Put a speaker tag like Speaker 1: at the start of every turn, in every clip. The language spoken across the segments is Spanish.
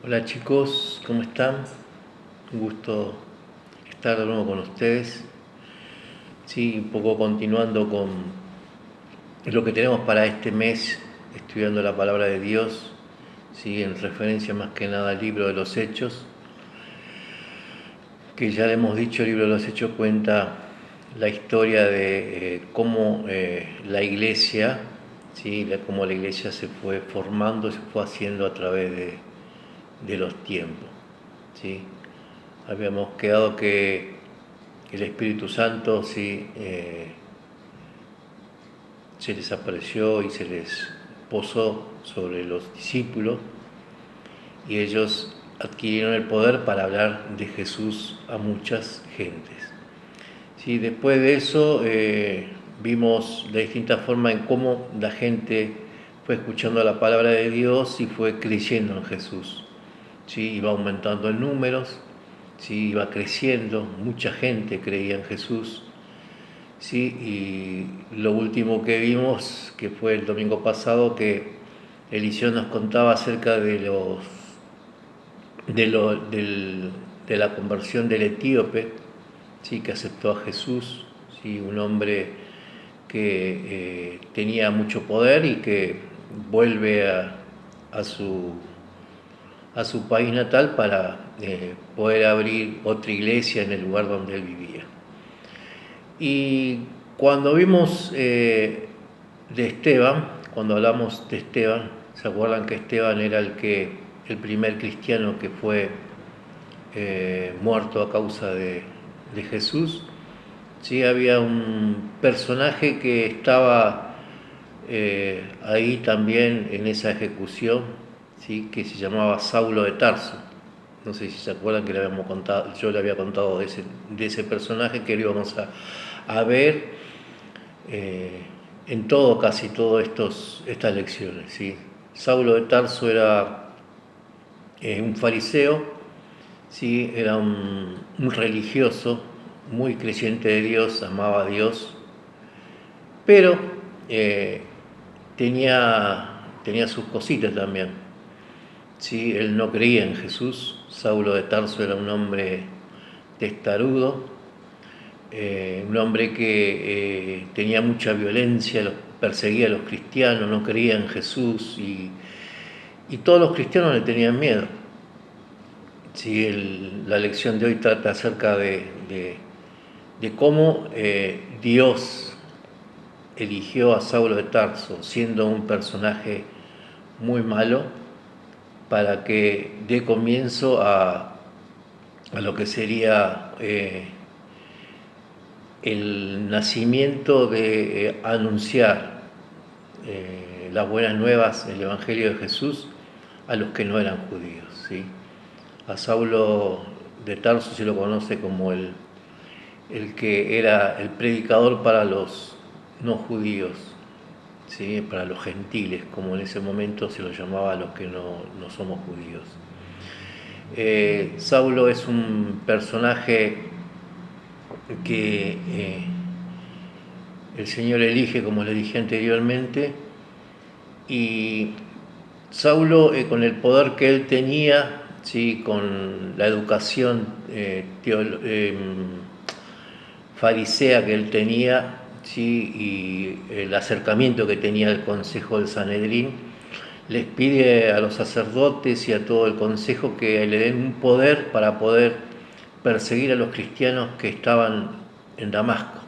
Speaker 1: Hola chicos, ¿cómo están? Un gusto estar de nuevo con ustedes. Sí, un poco continuando con lo que tenemos para este mes, estudiando la palabra de Dios, sí, en referencia más que nada al libro de los Hechos, que ya le hemos dicho, el libro de los Hechos cuenta la historia de cómo la iglesia, sí, cómo la iglesia se fue formando, se fue haciendo a través de los tiempos. ¿Sí? Habíamos quedado que el Espíritu Santo sí, se les apareció y se les posó sobre los discípulos y ellos adquirieron el poder para hablar de Jesús a muchas gentes. Sí, después de eso vimos de distintas formas en cómo la gente fue escuchando la palabra de Dios y fue creyendo en Jesús. Sí, iba aumentando en números, sí, iba creciendo, mucha gente creía en Jesús. Sí, y lo último que vimos, que fue el domingo pasado, que Eliseo nos contaba acerca de la conversión del etíope, sí, que aceptó a Jesús, sí, un hombre que tenía mucho poder y que vuelve a su país natal para poder abrir otra iglesia en el lugar donde él vivía. Y cuando vimos de Esteban, cuando hablamos de Esteban, ¿se acuerdan que Esteban era el primer cristiano que fue muerto a causa de Jesús? Sí, había un personaje que estaba ahí también en esa ejecución, ¿sí? Que se llamaba Saulo de Tarso. No sé si se acuerdan que le habíamos contado, yo le había contado de ese personaje que lo íbamos a ver en todo, casi todas estas lecciones. ¿Sí? Saulo de Tarso era un fariseo, ¿sí? Era un religioso, muy creyente de Dios, amaba a Dios, pero tenía sus cositas también. ¿Sí? Él no creía en Jesús. Saulo de Tarso era un hombre testarudo, un hombre que tenía mucha violencia, perseguía a los cristianos, no creía en Jesús y todos los cristianos le tenían miedo. Sí, la lección de hoy trata acerca de cómo Dios eligió a Saulo de Tarso, siendo un personaje muy malo, para que dé comienzo a lo que sería el nacimiento de anunciar las buenas nuevas, el Evangelio de Jesús, a los que no eran judíos. ¿Sí? A Saulo de Tarso se lo conoce como el que era el predicador para los no judíos, ¿sí? Para los gentiles, como en ese momento se lo llamaba a los que no somos judíos. Saulo es un personaje que el Señor elige, como le dije anteriormente, y Saulo, con el poder que él tenía, ¿sí? Con la educación farisea que él tenía, ¿sí? Y el acercamiento que tenía al consejo del Sanedrín, les pide a los sacerdotes y a todo el consejo que le den un poder para poder perseguir a los cristianos que estaban en Damasco.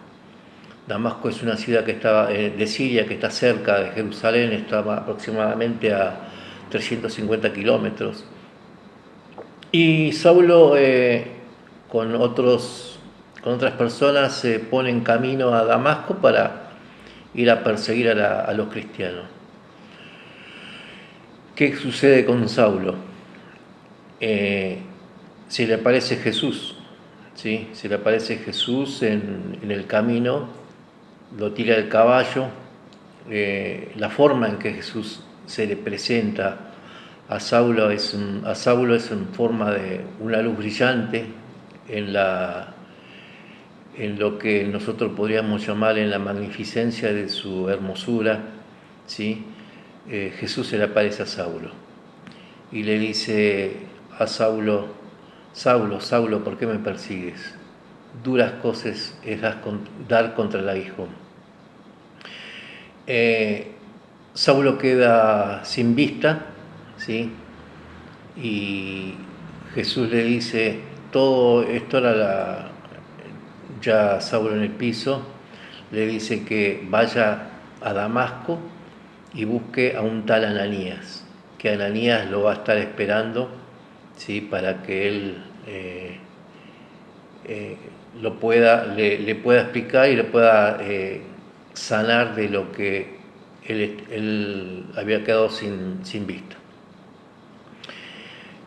Speaker 1: Damasco es una ciudad que estaba de Siria, que está cerca de Jerusalén, estaba aproximadamente a 350 kilómetros. Y Saulo con otras personas se pone en camino a Damasco para ir a perseguir a los cristianos. ¿Qué sucede con Saulo? Se le aparece Jesús, ¿sí? Se le aparece Jesús en el camino, lo tira del caballo. La forma en que Jesús se le presenta a Saulo es en forma de una luz brillante en lo que nosotros podríamos llamar en la magnificencia de su hermosura, ¿sí? Jesús se le aparece a Saulo. y le dice a Saulo: Saulo, Saulo, ¿por qué me persigues? Duras cosas es dar contra el aguijón. Saulo queda sin vista, ¿sí? Y Jesús le dice, todo esto era ya Saulo en el piso, le dice que vaya a Damasco y busque a un tal Ananías, que Ananías lo va a estar esperando, ¿sí? Para que él le pueda explicar y le pueda sanar de lo que él había quedado sin vista.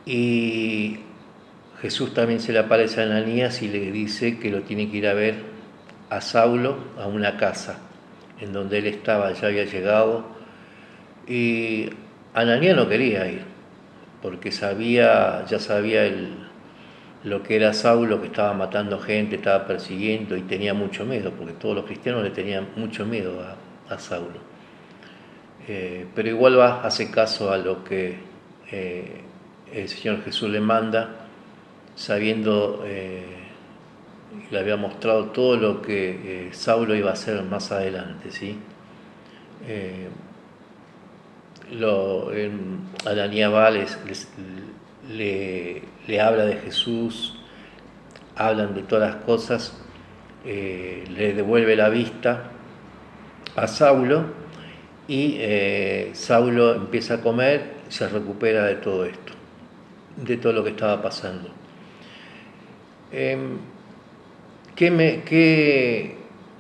Speaker 1: Y Jesús también se le aparece a Ananías y le dice que lo tiene que ir a ver a Saulo a una casa en donde él estaba, ya había llegado. Y Ananías no quería ir, porque ya sabía lo que era Saulo, que estaba matando gente, estaba persiguiendo y tenía mucho miedo, porque todos los cristianos le tenían mucho miedo a Saulo. Pero igual hace caso a lo que el Señor Jesús le manda, sabiendo, le había mostrado todo lo que Saulo iba a hacer más adelante, ¿sí? Ananías va, le habla de Jesús, hablan de todas las cosas, le devuelve la vista a Saulo y Saulo empieza a comer, se recupera de todo esto, de todo lo que estaba pasando. ¿Qué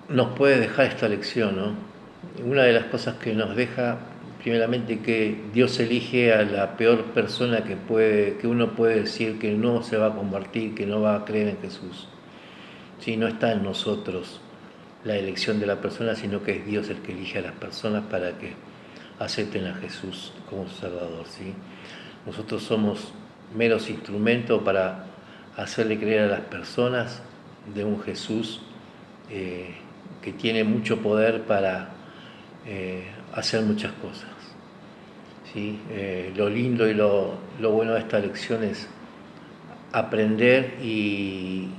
Speaker 1: nos puede dejar esta lección, no? Una de las cosas que nos deja, primeramente, que Dios elige a la peor persona que uno puede decir que no se va a convertir, que no va a creer en Jesús. ¿Sí? No está en nosotros la elección de la persona, sino que es Dios el que elige a las personas para que acepten a Jesús como su Salvador, ¿sí? Nosotros somos meros instrumentos para hacerle creer a las personas de un Jesús que tiene mucho poder para hacer muchas cosas, ¿sí? Lo lindo y lo bueno de esta lección es aprender y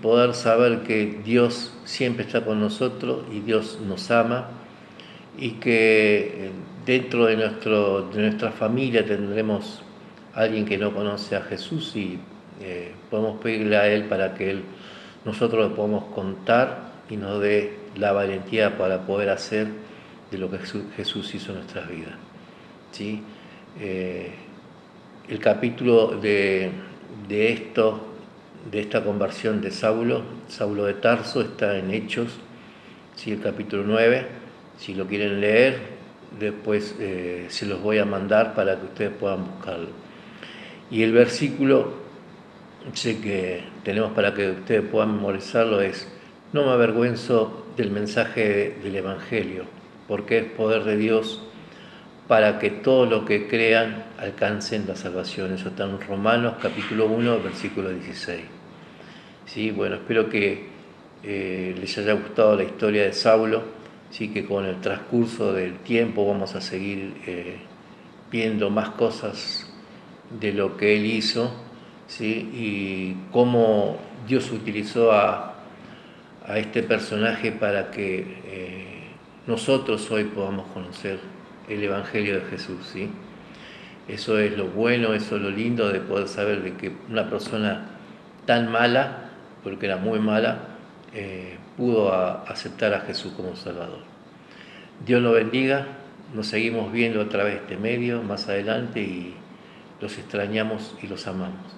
Speaker 1: poder saber que Dios siempre está con nosotros y Dios nos ama, y que dentro de nuestra familia tendremos a alguien que no conoce a Jesús y podemos pedirle a Él para que nosotros le podamos contar y nos dé la valentía para poder hacer de lo que Jesús hizo en nuestras vidas, ¿sí? El capítulo de esta conversión de Saulo de Tarso, está en Hechos, ¿sí? El capítulo 9, si lo quieren leer, después se los voy a mandar para que ustedes puedan buscarlo. Y el versículo, sé que tenemos para que ustedes puedan memorizarlo, es: no me avergüenzo del mensaje del Evangelio, porque es poder de Dios para que todos los que crean alcancen la salvación. Eso está en Romanos capítulo 1, versículo 16. ¿Sí? Bueno, espero que les haya gustado la historia de Saulo, ¿sí? Que con el transcurso del tiempo vamos a seguir viendo más cosas de lo que él hizo, ¿sí? Y cómo Dios utilizó a este personaje para que nosotros hoy podamos conocer el Evangelio de Jesús, ¿sí? Eso es lo bueno, eso es lo lindo de poder saber de que una persona tan mala, porque era muy mala, pudo aceptar a Jesús como Salvador. Dios lo bendiga, nos seguimos viendo a través de este medio más adelante y los extrañamos y los amamos.